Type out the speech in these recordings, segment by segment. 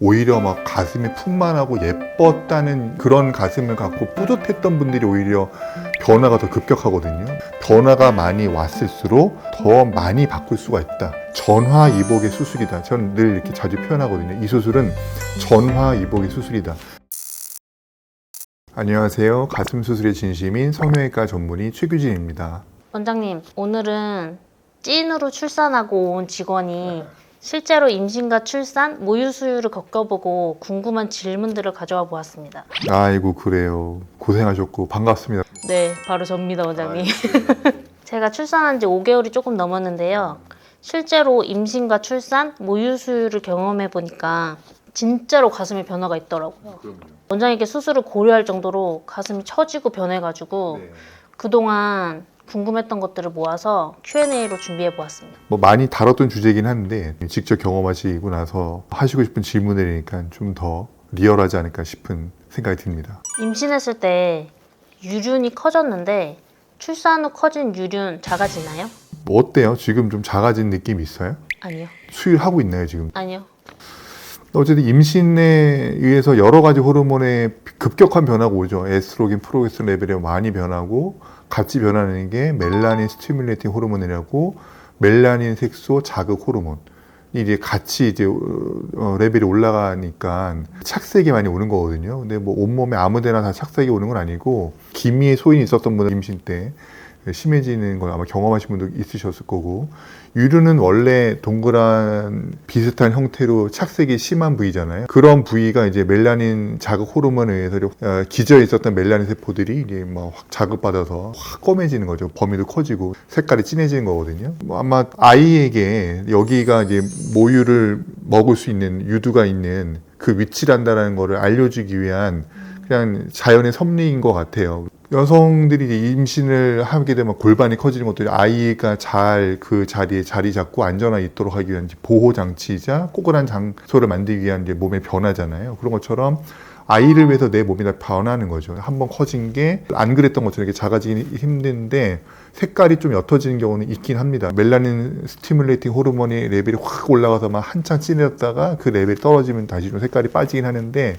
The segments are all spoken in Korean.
오히려 막 가슴이 풍만하고 예뻤다는 그런 가슴을 갖고 뿌듯했던 분들이 오히려 변화가 더 급격하거든요. 변화가 많이 왔을수록 더 많이 바꿀 수가 있다. 전화이복의 수술이다. 저는 늘 이렇게 자주 표현하거든요. 이 수술은 전화이복의 수술이다. 안녕하세요. 가슴 수술의 진심인 성형외과 전문의 최규진입니다. 원장님, 오늘은 찐으로 출산하고 온 직원이 실제로 임신과 출산, 모유 수유를 겪어보고 궁금한 질문들을 가져와 보았습니다. 아이고 그래요. 고생하셨고 반갑습니다. 네, 바로 접니다, 원장님. 제가 출산한 지 5개월이 조금 넘었는데요. 실제로 임신과 출산, 모유 수유를 경험해 보니까 진짜로 가슴에 변화가 있더라고요. 원장님께 수술을 고려할 정도로 가슴이 처지고 변해가지고 그동안 궁금했던 것들을 모아서 Q&A로 준비해 보았습니다. 뭐 많이 다뤘던 주제이긴 한데 직접 경험하시고 나서 하시고 싶은 질문이니까 좀 더 리얼하지 않을까 싶은 생각이 듭니다. 임신했을 때 유륜이 커졌는데 출산 후 커진 유륜 작아지나요? 뭐 어때요? 지금 좀 작아진 느낌이 있어요? 아니요. 수유하고 있나요 지금? 아니요. 어쨌든 임신에 의해서 여러 가지 호르몬의 급격한 변화가 오죠. 에스트로겐, 프로게스테론 레벨이 많이 변하고 같이 변하는 게 멜라닌 스티뮬레이팅 호르몬이라고 멜라닌 색소 자극 호르몬. 이제 같이 이제 레벨이 올라가니까 착색이 많이 오는 거거든요. 근데 뭐 온몸에 아무데나 다 착색이 오는 건 아니고 기미에 소인이 있었던 분은 임신 때 심해지는 걸 아마 경험하신 분도 있으셨을 거고, 유륜은 원래 동그란 비슷한 형태로 착색이 심한 부위잖아요. 그런 부위가 이제 멜라닌 자극 호르몬에 의해서 기저에 있었던 멜라닌 세포들이 이제 막 확 자극받아서 확 검해지는 거죠. 범위도 커지고 색깔이 진해지는 거거든요. 뭐 아마 아이에게 여기가 이제 모유를 먹을 수 있는 유두가 있는 그 위치란다라는 거를 알려주기 위한 그냥 자연의 섭리인 것 같아요. 여성들이 이제 임신을 하게 되면 골반이 커지는 것들이 아이가 잘 그 자리에 자리 잡고 안전하게 있도록 하기 위한 보호 장치이자 꼬그란 장소를 만들기 위한 이제 몸의 변화잖아요. 그런 것처럼 아이를 위해서 내 몸이 다 변하는 거죠. 한번 커진 게 안 그랬던 것처럼 이렇게 작아지기 힘든데 색깔이 좀 옅어지는 경우는 있긴 합니다. 멜라닌 스티뮬레이팅 호르몬의 레벨이 확 올라가서 막 한창 진해졌다가 그 레벨이 떨어지면 다시 좀 색깔이 빠지긴 하는데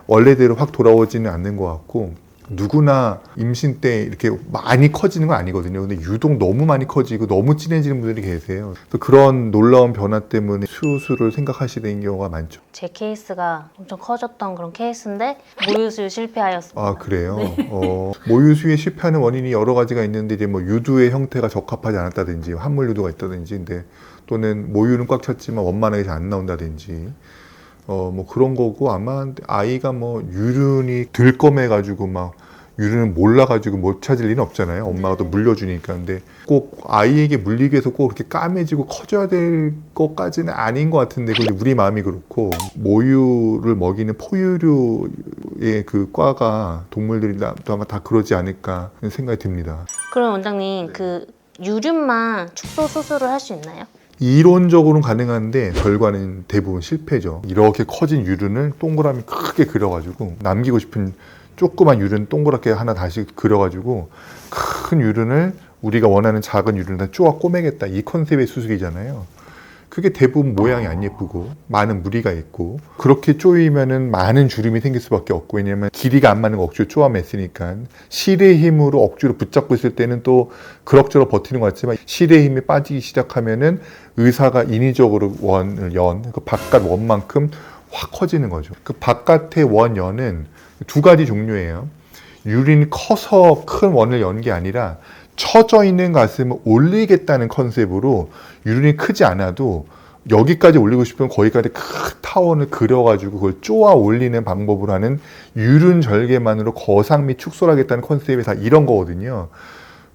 원래대로 확 돌아오지는 않는 것 같고, 누구나 임신 때 이렇게 많이 커지는 건 아니거든요. 근데 유독 너무 많이 커지고 너무 진해지는 분들이 계세요. 그래서 그런 놀라운 변화 때문에 수술을 생각하시는 경우가 많죠. 제 케이스가 엄청 커졌던 그런 케이스인데 모유 수유 실패하였습니다. 아 그래요? 모유 수유에 실패하는 원인이 여러 가지가 있는데 이제 뭐 유두의 형태가 적합하지 않았다든지 함몰 유두가 있다든지, 근데 또는 모유는 꽉 찼지만 원만하게 잘 안 나온다든지 뭐 그런 거고, 아마 아이가 뭐 유륜이 들검해가지고 막 유륜을 몰라가지고 못 찾을 리는 없잖아요. 엄마가 또 물려주니까. 근데 꼭 아이에게 물리기 위해서 꼭 그렇게 까매지고 커져야 될 것까지는 아닌 것 같은데, 그게 우리 마음이 그렇고, 모유를 먹이는 포유류의 그 과가 동물들이 아마 다 그러지 않을까 생각이 듭니다. 그럼 원장님, 그 유륜만 축소 수술을 할 수 있나요? 이론적으로는 가능한데 결과는 대부분 실패죠. 이렇게 커진 유륜을 동그라미 크게 그려가지고, 남기고 싶은 조그만 유륜 동그랗게 하나 다시 그려가지고 큰 유륜을 우리가 원하는 작은 유륜을 다 쪼아 꼬매겠다, 이 컨셉의 수술이잖아요. 그게 대부분 모양이 안 예쁘고 많은 무리가 있고, 그렇게 쪼이면은 많은 주름이 생길 수밖에 없고, 왜냐면 길이가 안 맞는 거 억지로 쪼아맸으니까. 실의 힘으로 억지로 붙잡고 있을 때는 또 그럭저럭 버티는 것 같지만, 실의 힘이 빠지기 시작하면은 의사가 인위적으로 그 바깥 원만큼 확 커지는 거죠. 그 바깥의 원연은 두 가지 종류예요. 유린이 커서 큰 원을 연 게 아니라 처져 있는 가슴을 올리겠다는 컨셉으로 유륜이 크지 않아도 여기까지 올리고 싶으면 거기까지 큰 타원을 그려가지고 그걸 쪼아 올리는 방법으로 하는 유륜 절개만으로 거상 및 축소를 하겠다는 컨셉이 다 이런 거거든요.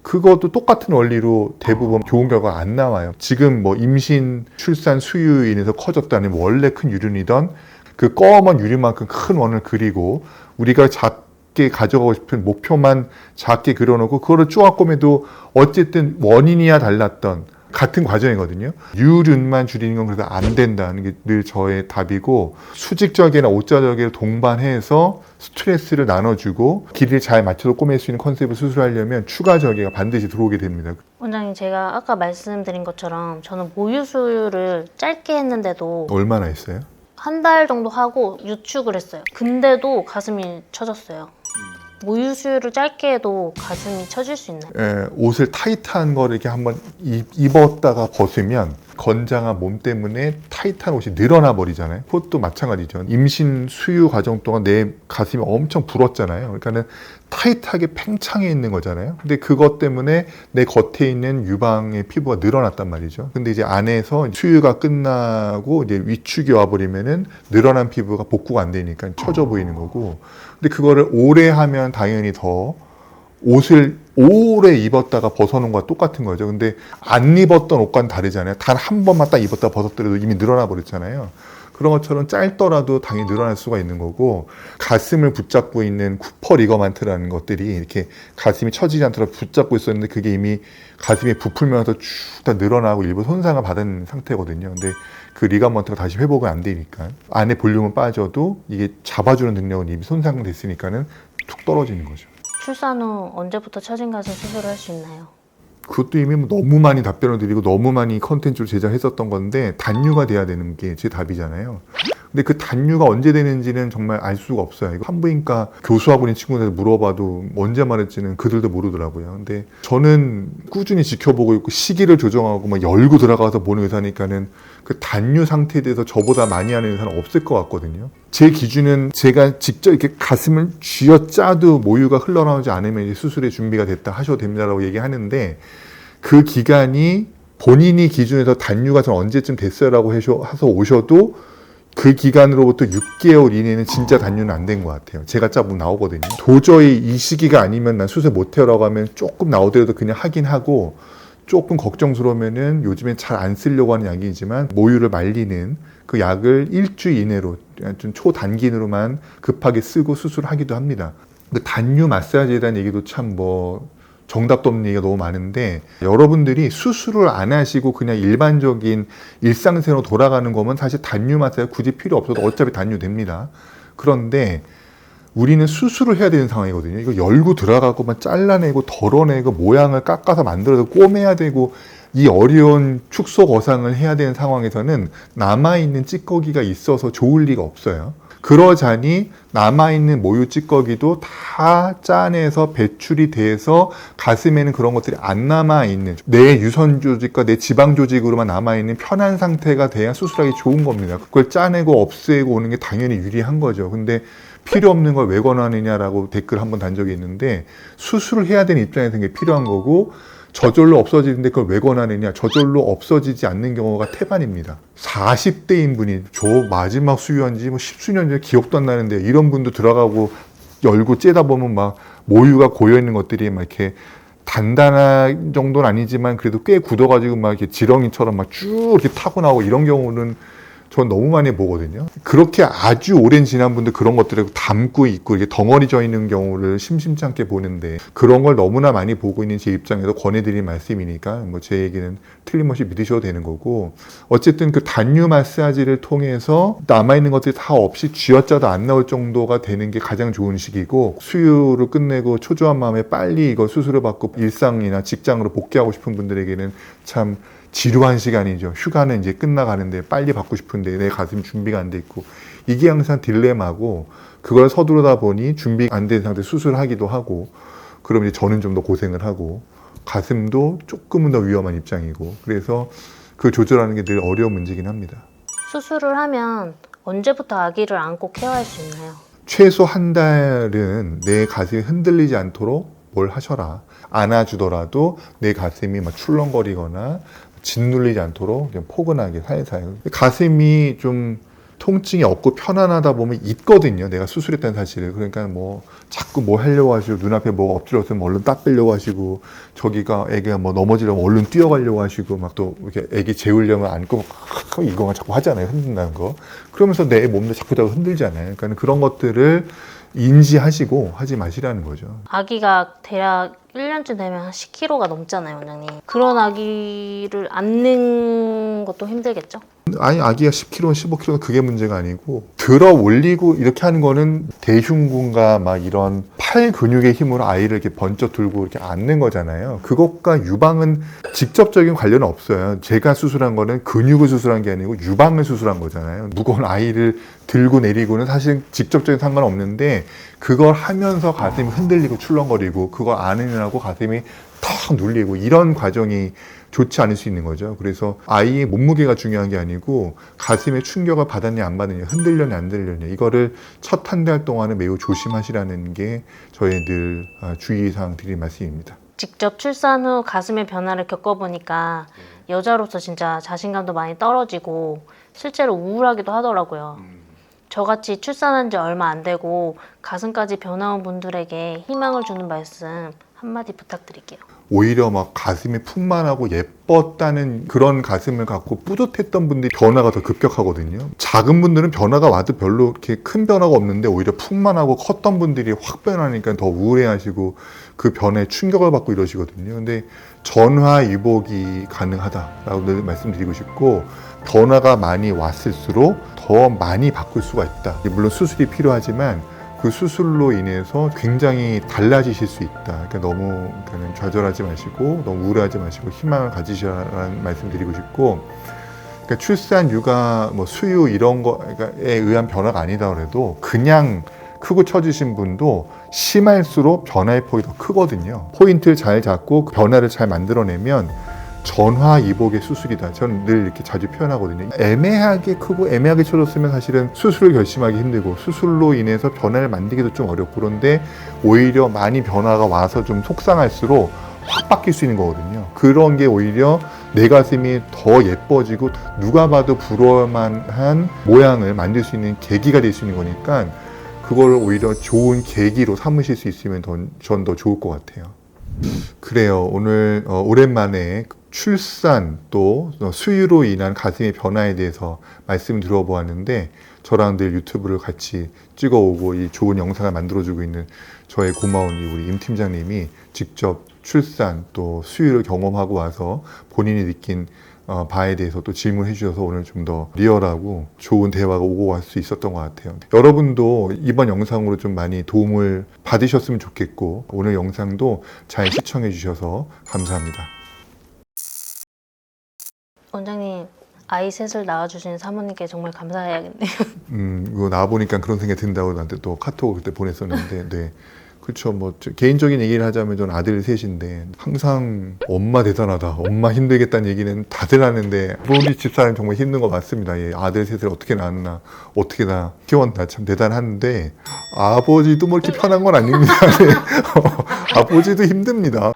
그것도 똑같은 원리로 대부분 좋은 결과가 안 나와요. 지금 뭐 임신, 출산, 수유로 인해서 커졌다는 원래 큰 유륜이던 그 검은 유륜만큼 큰 원을 그리고 우리가 작게 가져가고 싶은 목표만 작게 그려놓고 그거를 쪼아 꼬매도 어쨌든 원인이야 달랐던 같은 과정이거든요. 유륜만 줄이는 건 그래서 안 된다는 게 늘 저의 답이고, 수직절개나 오자절개를 동반해서 스트레스를 나눠주고 길이를 잘 맞춰서 꼬맬 수 있는 컨셉을 수술하려면 추가 절개가 반드시 들어오게 됩니다. 원장님, 제가 아까 말씀드린 것처럼 저는 모유 수유를 짧게 했는데도 얼마나 했어요? 한 달 정도 하고 유축을 했어요. 근데도 가슴이 처졌어요. 모유 수유를 짧게 해도 가슴이 처질 수 있나요? 예, 옷을 타이트한 거를 이렇게 한번 입었다가 벗으면 건장한 몸 때문에 타이트한 옷이 늘어나 버리잖아요. 그것도 마찬가지죠. 임신 수유 과정 동안 내 가슴이 엄청 불었잖아요. 그러니까는 타이트하게 팽창해 있는 거잖아요. 근데 그것 때문에 내 겉에 있는 유방의 피부가 늘어났단 말이죠. 근데 이제 안에서 수유가 끝나고 이제 위축이 와버리면은 늘어난 피부가 복구가 안 되니까 처져 보이는 거고. 근데 그거를 오래 하면 당연히 더 옷을 오래 입었다가 벗어놓은 거와 똑같은 거죠. 근데 안 입었던 옷과는 다르잖아요. 단 한 번만 딱 입었다 벗었더라도 이미 늘어나 버렸잖아요. 그런 것처럼 짧더라도 당연히 늘어날 수가 있는 거고, 가슴을 붙잡고 있는 쿠퍼 리거먼트라는 것들이 이렇게 가슴이 처지지 않도록 붙잡고 있었는데 그게 이미 가슴이 부풀면서 쭉 다 늘어나고 일부 손상을 받은 상태거든요. 근데 그 리가먼트가 다시 회복은 안 되니까 안에 볼륨은 빠져도 이게 잡아주는 능력은 이미 손상됐으니까는 툭 떨어지는 거죠. 출산 후 언제부터 처진 가슴 수술을 할 수 있나요? 그것도 이미 너무 많이 답변을 드리고 너무 많이 컨텐츠로 제작했었던 건데, 단유가 돼야 되는 게 제 답이잖아요. 근데 그 단유가 언제 되는지는 정말 알 수가 없어요. 이거 산부인과 교수하고 있는 친구들한테 물어봐도 언제 말했지는 그들도 모르더라고요. 근데 저는 꾸준히 지켜보고 있고 시기를 조정하고 막 열고 들어가서 보는 의사니까는 그 단유 상태에 대해서 저보다 많이 아는 의사는 없을 것 같거든요. 제 기준은 제가 직접 이렇게 가슴을 쥐어짜도 모유가 흘러나오지 않으면 이제 수술의 준비가 됐다 하셔도 됩니다라고 얘기하는데, 그 기간이 본인이 기준에서 단유가 전 언제쯤 됐어요라고 해서 오셔도 그 기간으로부터 6개월 이내는 진짜 단유는 안 된 것 같아요. 제가 짜보면 나오거든요. 도저히 이 시기가 아니면 난 수술 못해요라고 하면 조금 나오더라도 그냥 하긴 하고, 조금 걱정스러우면은 요즘엔 잘 안 쓰려고 하는 약이지만 모유를 말리는 그 약을 일주일 이내로 좀 초단기로만 급하게 쓰고 수술하기도 합니다. 그 단유 마사지에 대한 얘기도 참 정답도 없는 얘기가 너무 많은데, 여러분들이 수술을 안 하시고 그냥 일반적인 일상생활로 돌아가는 거면 사실 단유 마사지 굳이 필요 없어도 어차피 단유 됩니다. 그런데 우리는 수술을 해야 되는 상황이거든요. 이거 열고 들어가고 막 잘라내고 덜어내고 모양을 깎아서 만들어서 꼬매야 되고, 이 어려운 축소 거상을 해야 되는 상황에서는 남아있는 찌꺼기가 있어서 좋을 리가 없어요. 그러자니 남아있는 모유 찌꺼기도 다 짜내서 배출이 돼서 가슴에는 그런 것들이 안 남아있는, 내 유선 조직과 내 지방 조직으로만 남아있는 편한 상태가 돼야 수술하기 좋은 겁니다. 그걸 짜내고 없애고 오는 게 당연히 유리한 거죠. 근데 필요 없는 걸 왜 권하느냐라고 댓글 한번 단 적이 있는데, 수술을 해야 되는 입장에서 그게 필요한 거고, 저절로 없어지는데 그걸 왜 권하느냐, 저절로 없어지지 않는 경우가 태반입니다. 40대인 분이 저 마지막 수유한 지 10수년 전에 기억도 안 나는데, 이런 분도 들어가고 열고 째다 보면 막 모유가 고여있는 것들이 막 이렇게 단단한 정도는 아니지만 그래도 꽤 굳어가지고 막 이렇게 지렁이처럼 막 쭉 이렇게 타고 나오고, 이런 경우는 전 너무 많이 보거든요. 그렇게 아주 오랜 지난 분들 그런 것들을 담고 있고 이렇게 덩어리 져 있는 경우를 심심치 않게 보는데, 그런 걸 너무나 많이 보고 있는 제 입장에서 권해드릴 말씀이니까 제 얘기는 틀림없이 믿으셔도 되는 거고, 어쨌든 그 단유 마사지를 통해서 남아있는 것들이 다 없이 쥐어짜도 안 나올 정도가 되는 게 가장 좋은 시기고, 수유를 끝내고 초조한 마음에 빨리 이거 수술을 받고 일상이나 직장으로 복귀하고 싶은 분들에게는 참 지루한 시간이죠. 휴가는 이제 끝나가는데 빨리 받고 싶은데 내 가슴이 준비가 안 돼 있고, 이게 항상 딜레마고, 그걸 서두르다 보니 준비 안 된 상태 수술하기도 하고, 그럼 이제 저는 좀 더 고생을 하고 가슴도 조금은 더 위험한 입장이고, 그래서 그 조절하는 게 늘 어려운 문제긴 합니다. 수술을 하면 언제부터 아기를 안고 케어할 수 있나요? 최소 한 달은 내 가슴이 흔들리지 않도록 뭘 하셔라. 안아주더라도 내 가슴이 막 출렁거리거나 짓눌리지 않도록 그냥 포근하게 살살. 가슴이 좀 통증이 없고 편안하다 보면 있거든요. 내가 수술했다는 사실을. 그러니까 자꾸 하려고 하시고, 눈앞에 뭐가 엎드렸으면 얼른 딱 빼려고 하시고, 저기가 애기가 넘어지려면 얼른 뛰어가려고 하시고, 막 또 이렇게 애기 재우려면 안고 이거가 자꾸 하잖아요. 흔든다는 거. 그러면서 내 몸도 자꾸 흔들잖아요. 그러니까 그런 것들을 인지하시고 하지 마시라는 거죠. 아기가 대략 1년쯤 되면 한 10kg가 넘잖아요, 원장님. 그런 아기를 안는 것도 힘들겠죠? 아니, 아기가 10kg, 15kg는 그게 문제가 아니고, 들어 올리고 이렇게 하는 거는 대흉군과 막 이런 팔 근육의 힘으로 아이를 이렇게 번쩍 들고 이렇게 앉는 거잖아요. 그것과 유방은 직접적인 관련은 없어요. 제가 수술한 거는 근육을 수술한 게 아니고 유방을 수술한 거잖아요. 무거운 아이를 들고 내리고는 사실 직접적인 상관은 없는데 그걸 하면서 가슴이 흔들리고 출렁거리고 그걸 안으려고 가슴이 턱 눌리고 이런 과정이 좋지 않을 수 있는 거죠. 그래서 아이의 몸무게가 중요한 게 아니고 가슴에 충격을 받았냐 안 받았냐, 흔들렸냐 안 흔들렸냐, 이거를 첫 한 달 동안은 매우 조심하시라는 게 저의 늘 주의사항 드릴 말씀입니다. 직접 출산 후 가슴의 변화를 겪어보니까 여자로서 진짜 자신감도 많이 떨어지고 실제로 우울하기도 하더라고요. 저같이 출산한 지 얼마 안 되고 가슴까지 변화온 분들에게 희망을 주는 말씀 한마디 부탁드릴게요. 오히려 막 가슴이 풍만하고 예뻤다는 그런 가슴을 갖고 뿌듯했던 분들이 변화가 더 급격하거든요. 작은 분들은 변화가 와도 별로 이렇게 큰 변화가 없는데 오히려 풍만하고 컸던 분들이 확 변하니까 더 우울해하시고 그 변화에 충격을 받고 이러시거든요. 근데 전화위복이 가능하다라고 늘 말씀드리고 싶고, 변화가 많이 왔을수록 더 많이 바꿀 수가 있다. 물론 수술이 필요하지만 그 수술로 인해서 굉장히 달라지실 수 있다. 그러니까 너무 좌절하지 마시고 너무 우울하지 마시고 희망을 가지시라는 말씀드리고 싶고, 그러니까 출산, 육아, 뭐 수유 이런 거에 의한 변화가 아니다 그래도 그냥 크고 처지신 분도 심할수록 변화의 폭이 더 크거든요. 포인트를 잘 잡고 그 변화를 잘 만들어내면 전화이복의 수술이다. 저는 늘 이렇게 자주 표현하거든요. 애매하게 크고 애매하게 쳐졌으면 사실은 수술을 결심하기 힘들고 수술로 인해서 변화를 만들기도 좀 어렵고, 그런데 오히려 많이 변화가 와서 좀 속상할수록 확 바뀔 수 있는 거거든요. 그런 게 오히려 내 가슴이 더 예뻐지고 누가 봐도 부러워만한 모양을 만들 수 있는 계기가 될 수 있는 거니까 그걸 오히려 좋은 계기로 삼으실 수 있으면 전 더 좋을 것 같아요. 그래요. 오늘 오랜만에 출산 또 수유로 인한 가슴의 변화에 대해서 말씀을 들어보았는데, 저랑 늘 유튜브를 같이 찍어오고 이 좋은 영상을 만들어주고 있는 저의 고마운 우리 임 팀장님이 직접 출산 또 수유를 경험하고 와서 본인이 느낀 바에 대해서 또 질문해 주셔서 오늘 좀 더 리얼하고 좋은 대화가 오고 갈 수 있었던 것 같아요. 여러분도 이번 영상으로 좀 많이 도움을 받으셨으면 좋겠고, 오늘 영상도 잘 시청해 주셔서 감사합니다. 원장님, 아이 셋을 낳아주신 사모님께 정말 감사해야겠네요. 이거 나와보니까 그런 생각이 든다고 나한테 또 카톡을 그때 보냈었는데, 네. 그렇죠. 뭐 개인적인 얘기를 하자면 저는 아들 셋인데 항상 엄마 대단하다, 엄마 힘들겠다는 얘기는 다들 하는데 우리 집사람 정말 힘든 거 맞습니다. 예, 아들 셋을 어떻게 낳았나, 어떻게 다 키웠나 참 대단한데 아버지도 뭐 이렇게 편한 건 아닙니다. 네. 아버지도 힘듭니다.